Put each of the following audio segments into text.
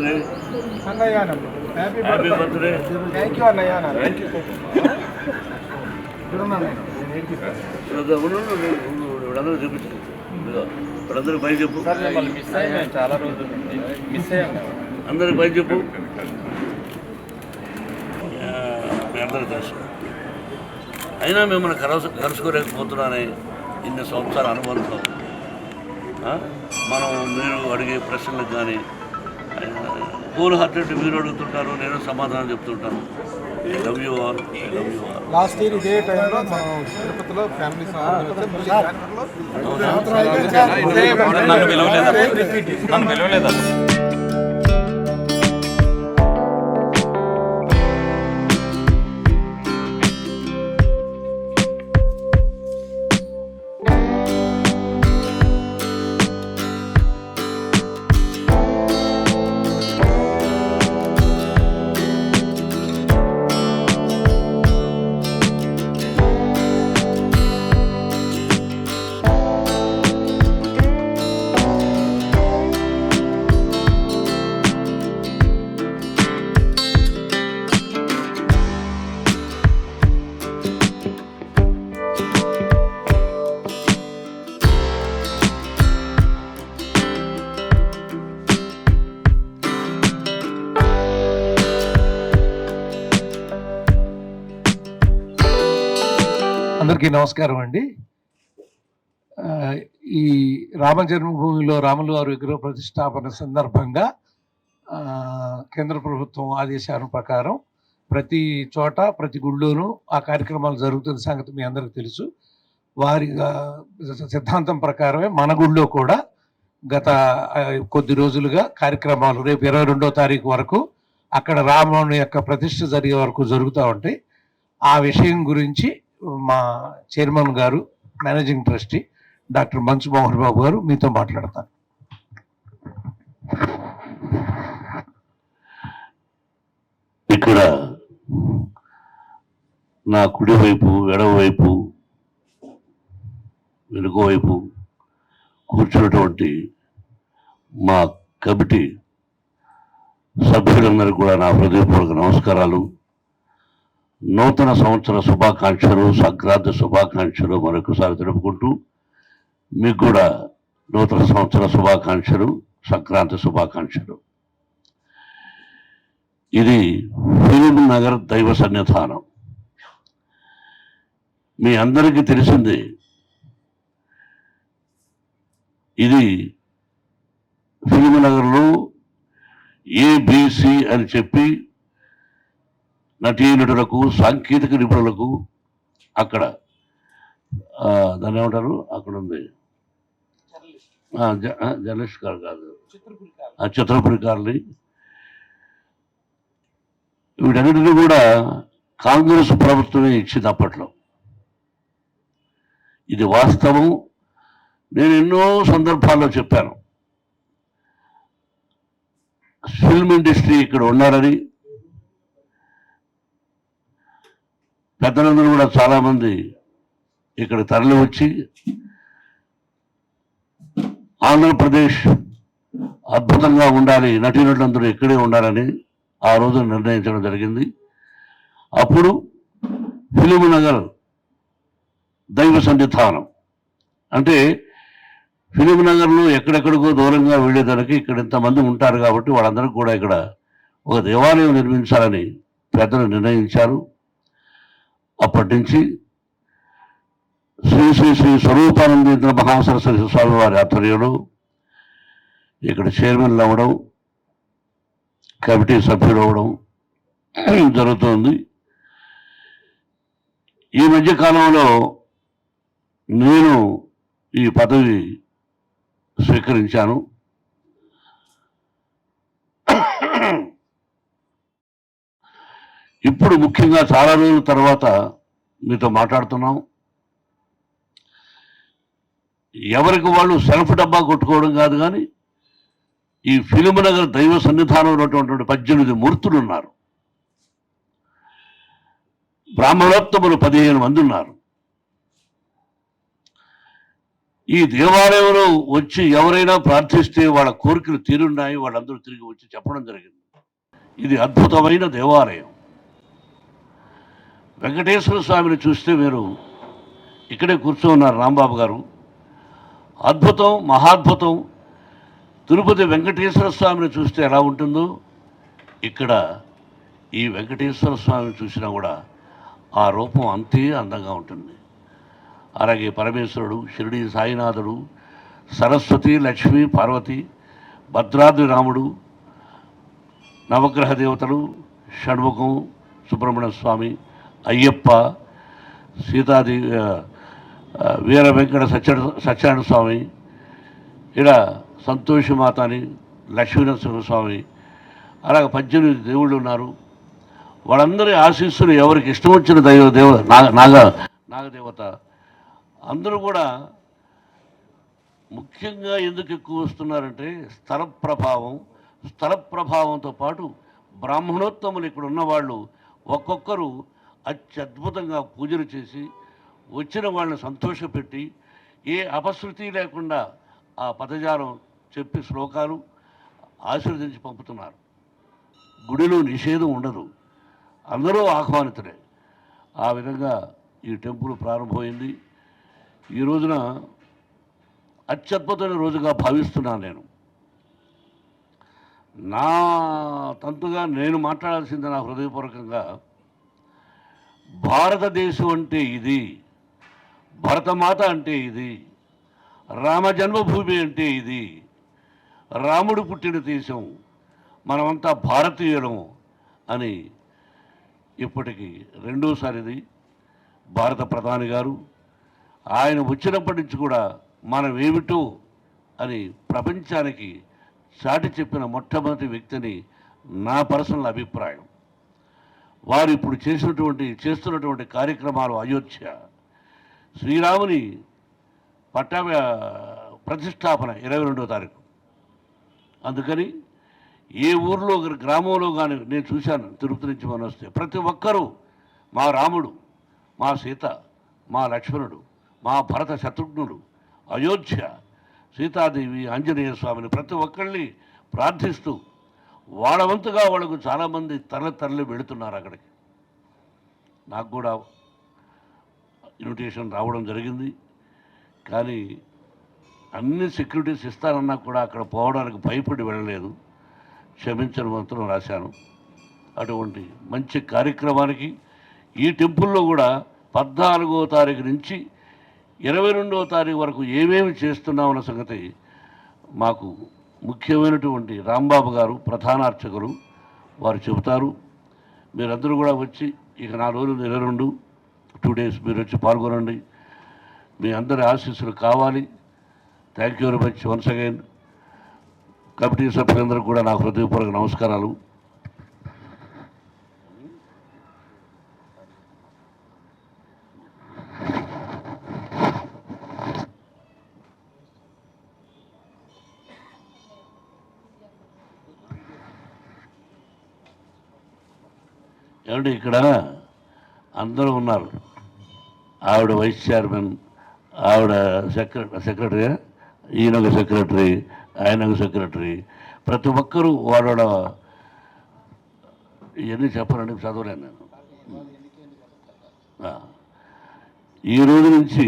Birthday అన్నయ్య happy birthday. Thank you అన్నయ్య. Thank you. వీళ్ళందరూ చూపించు, వీళ్ళందరూ పై చెప్పు, చాలా రోజులు మిస్ అయ్యాం. అందరికి పై చెప్పు. మీ అందరూ తెలుసు, అయినా మిమ్మల్ని కలుసుకోలేకపోతున్నానే ఇన్ని సంవత్సరాల అనుబంధం. మనం మీరు అడిగే ప్రశ్నలకు కానీ హోల్ హార్టెడ్ మీరు అడుగుతుంటారు, నేను సమాధానం చెప్తుంటాను. I love you all. Last year ఇదే టైంలో మనం తిరుపతిలో ఫ్యామిలీ నన్ను పిలవలేదా? అందరికీ నమస్కారం అండి. ఈ రామ జన్మభూమిలో రాముల వారి విగ్రహ ప్రతిష్టాపన సందర్భంగా కేంద్ర ప్రభుత్వం ఆదేశాల ప్రకారం ప్రతి చోట ప్రతి గుళ్ళోనూ ఆ కార్యక్రమాలు జరుగుతున్న సంగతి మీ అందరికీ తెలుసు. వారి సిద్ధాంతం ప్రకారమే మన గుళ్ళో కూడా గత కొద్ది రోజులుగా కార్యక్రమాలు రేపు 22వ తారీఖు వరకు అక్కడ రాముని యొక్క ప్రతిష్ఠ జరిగే వరకు జరుగుతూ ఉంటాయి. ఆ విషయం గురించి మా చైర్మన్ గారు, మేనేజింగ్ ట్రస్టీ డాక్టర్ మంచు మోహన్ బాబు గారు మీతో మాట్లాడతారు. ఇక్కడ నా కుడివైపు, ఎడమవైపు, వెనుక వైపు కూర్చున్నటువంటి మా కమిటీ సభ్యులందరికీ కూడా నా హృదయపూర్వక నమస్కారాలు. నూతన సంవత్సర శుభాకాంక్షలు, సంక్రాంతి శుభాకాంక్షలు మరొకసారి తెలుపుకుంటూ మీకు కూడా నూతన సంవత్సర శుభాకాంక్షలు, సంక్రాంతి శుభాకాంక్షలు. ఇది ఫిలిం నగర్ దైవ సన్నిధానం. మీ అందరికీ తెలిసిందే, ఇది ఫిలిం నగర్లో ఏబిసి అని చెప్పి నటీనటులకు, సాంకేతిక నిపుణులకు అక్కడ దాన్ని ఏమంటారు, అక్కడ ఉంది జర్నలిస్ట్ గారు కాదు, చిత్రపురికారుని, వీటన్నిటిని కూడా కాంగ్రెస్ ప్రభుత్వమే ఇచ్చింది అప్పట్లో. ఇది వాస్తవం. నేను ఎన్నో సందర్భాల్లో చెప్పాను, ఫిల్మ్ ఇండస్ట్రీ ఇక్కడ ఉన్నారని. పెద్దలందరూ కూడా చాలామంది ఇక్కడ తరలి వచ్చి ఆంధ్రప్రదేశ్ అద్భుతంగా ఉండాలి, నటీనటులందరూ ఇక్కడే ఉండాలని ఆ రోజు నిర్ణయించడం జరిగింది. అప్పుడు ఫిలిం నగర్ దైవ సన్నిధానం అంటే ఫిలిం నగర్లో ఎక్కడెక్కడికో దూరంగా వెళ్ళేదానికి ఇక్కడ ఇంతమంది ఉంటారు కాబట్టి వాళ్ళందరికీ కూడా ఇక్కడ ఒక దేవాలయం నిర్మించాలని పెద్దలు నిర్ణయించారు. అప్పటి నుంచి శ్రీ శ్రీ శ్రీ స్వరూపానందేంద్ర మహాసరస్వతి స్వామి వారి ఆధ్వర్యంలో ఇక్కడ చైర్మన్లు అవ్వడం, కమిటీ సభ్యులు అవ్వడం జరుగుతుంది. ఈ మధ్య కాలంలో నేను ఈ పదవి స్వీకరించాను. ఇప్పుడు ముఖ్యంగా చాలా రోజుల తర్వాత మీతో మాట్లాడుతున్నాం. ఎవరికి వాళ్ళు సెల్ఫ్ డబ్బా కొట్టుకోవడం కాదు, కానీ ఈ ఫిలిం నగర్ దైవ సన్నిధానంలో ఉన్నటువంటి 18 మూర్తులు ఉన్నారు. బ్రాహ్మణోత్తములు 15 మంది ఉన్నారు. ఈ దేవాలయంలో వచ్చి ఎవరైనా ప్రార్థిస్తే వాళ్ళ కోరికలు తీరున్నాయి, వాళ్ళందరూ తిరిగి వచ్చి చెప్పడం జరిగింది. ఇది అద్భుతమైన దేవాలయం. వెంకటేశ్వర స్వామిని చూస్తే మీరు ఇక్కడే కూర్చోన్నారు రాంబాబు గారు. అద్భుతం, మహాద్భుతం. తిరుపతి వెంకటేశ్వర స్వామిని చూస్తే ఎలా ఉంటుందో ఇక్కడ ఈ వెంకటేశ్వర స్వామిని చూసినా కూడా ఆ రూపం అంతే అందంగా ఉంటుంది. అలాగే పరమేశ్వరుడు, షిరిడి సాయినాథుడు, సరస్వతి, లక్ష్మి, పార్వతి, భద్రాద్రి రాముడు, నవగ్రహ దేవతలు, షణ్ముఖం, సుబ్రహ్మణ్య స్వామి, అయ్యప్ప, సీతాదేవి, వీర వెంకట సత్యనారాయణ స్వామి, ఇక్కడ సంతోషిమాత అని, లక్ష్మీనరసింహ స్వామి, అలాగే 18 దేవుళ్ళు ఉన్నారు. వాళ్ళందరి ఆశీస్సులు ఎవరికి ఇష్టం వచ్చిన నాగదేవత అందరూ కూడా ముఖ్యంగా ఎందుకు ఎక్కువ వస్తున్నారంటే స్థల ప్రభావంతో పాటు బ్రాహ్మణోత్తములు ఇక్కడ ఉన్నవాళ్ళు ఒక్కొక్కరు అత్యద్భుతంగా పూజలు చేసి వచ్చిన వాళ్ళని సంతోషపెట్టి ఏ అపశృతి లేకుండా ఆ పదజాలం చెప్పి శ్లోకాలు ఆశీర్వదించి పంపుతున్నారు. గుడిలో నిషేధం ఉండదు, అందరూ ఆహ్వానితులే. ఆ విధంగా ఈ టెంపుల్ ప్రారంభమైంది. ఈ రోజున అత్యద్భుతమైన రోజుగా భావిస్తున్నాను నేను. నా తంతుగా నేను మాట్లాడాల్సింది నా హృదయపూర్వకంగా, భారతదేశం అంటే ఇది, భరతమాత అంటే ఇది, రామ జన్మభూమి అంటే ఇది, రాముడు పుట్టిన దేశం, మనమంతా భారతీయులము అని ఇప్పటికి రెండోసారిది భారత ప్రధాని గారు ఆయన వచ్చినప్పటి నుంచి కూడా మనం ఏమిటో అని ప్రపంచానికి చాటి చెప్పిన మొట్టమొదటి వ్యక్తిని నా పర్సనల్ అభిప్రాయం. వారు ఇప్పుడు చేస్తున్నటువంటి కార్యక్రమాలు, అయోధ్య శ్రీరాముని ప్రతిష్టాపన 22వ తారీఖు. అందుకని ఏ ఊర్లో గ్రామంలో కానీ నేను చూశాను, తిరుపతి నుంచి మనం వస్తే ప్రతి ఒక్కరూ మా రాముడు, మా సీత, మా లక్ష్మణుడు, మా భరత శత్రుఘ్నుడు, అయోధ్య, సీతాదేవి, ఆంజనేయ స్వామిని ప్రతి ఒక్కరిని ప్రార్థిస్తూ వాళ్ళ వంతుగా వాళ్ళకు చాలామంది తరలి వెళుతున్నారు అక్కడికి. నాకు కూడా ఇన్విటేషన్ రావడం జరిగింది, కానీ అన్ని సెక్యూరిటీస్ ఇస్తానన్నా కూడా అక్కడ పోవడానికి భయపడి వెళ్ళలేదు. క్షమించని మంత్రం రాశాను. అటువంటి మంచి కార్యక్రమానికి ఈ టెంపుల్లో కూడా 14వ తారీఖు నుంచి 22వ తారీఖు వరకు ఏమేమి చేస్తున్నామన్న సంగతి మాకు ముఖ్యమైనటువంటి రాంబాబు గారు ప్రధాన అర్చకులు వారు చెబుతారు. మీరందరూ కూడా వచ్చి ఇక 4 రోజులు 2 డేస్ మీరు వచ్చి పాల్గొనండి. మీ అందరి ఆశీస్సులు కావాలి. Thank you very much once again. Committee సభ్యులందరూ కూడా నా హృదయపూర్వక నమస్కారాలు. ఏమంటే ఇక్కడ అందరూ ఉన్నారు. ఆవిడ వైస్ చైర్మన్, ఆవిడ సెక్రటరీ, ఈయన ఒక సెక్రటరీ, ఆయన ఒక సెక్రటరీ, ప్రతి ఒక్కరూ వాళ్ళ ఇవన్నీ చెప్పాలంటే చదవలేను నేను. ఈ రోజు నుంచి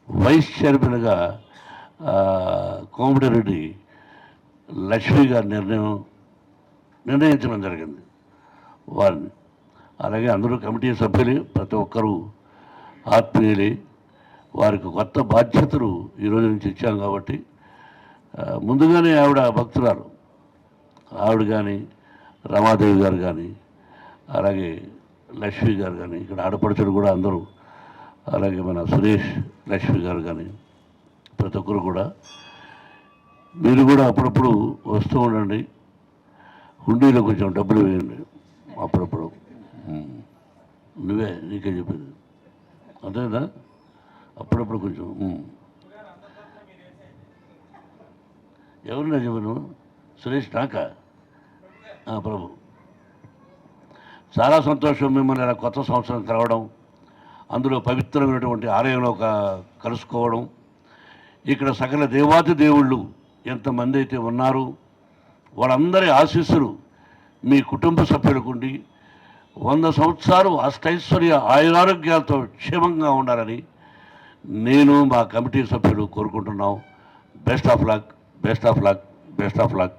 వైస్ చైర్మన్గా కోమటిరెడ్డి లక్ష్మి గారి నిర్ణయించడం జరిగింది వారిని. అలాగే అందరూ కమిటీ సభ్యులే, ప్రతి ఒక్కరూ ఆత్మీయులే. వారికి కొత్త బాధ్యతలు ఈరోజు నుంచి ఇచ్చాం కాబట్టి ముందుగానే ఆవిడ భక్తురాలు, ఆవిడ కానీ రమాదేవి గారు కానీ అలాగే లక్ష్మి గారు కానీ, ఇక్కడ ఆడపడుచుడు కూడా అందరూ, అలాగే మన సురేష్ లక్ష్మి గారు కానీ ప్రతి ఒక్కరు కూడా మీరు కూడా అప్పుడప్పుడు వస్తూ ఉండండి. హుండీలో కొంచెం డబ్బులు వేయండి అప్పుడప్పుడు. నీకే చెప్పింది అంతేనా? అప్పుడప్పుడు కొంచెం ఎవరినా చెప్పను? సురేష్ నాకా? ప్రభు, చాలా సంతోషం మిమ్మల్ని ఇలా కొత్త సంవత్సరం కలవడం, అందులో పవిత్రమైనటువంటి ఆలయంలో కలుసుకోవడం. ఇక్కడ సకల దేవాతి దేవుళ్ళు ఎంతమంది అయితే ఉన్నారు వాళ్ళందరి ఆశీస్సులు మీ కుటుంబ సభ్యులకుండి 100 సంవత్సరాలు అష్టైశ్వర్య ఆయురారోగ్యాలతో క్షేమంగా ఉండాలని నేను మా కమిటీ సభ్యులు కోరుకుంటున్నాం. Best of luck, best of luck, best of luck.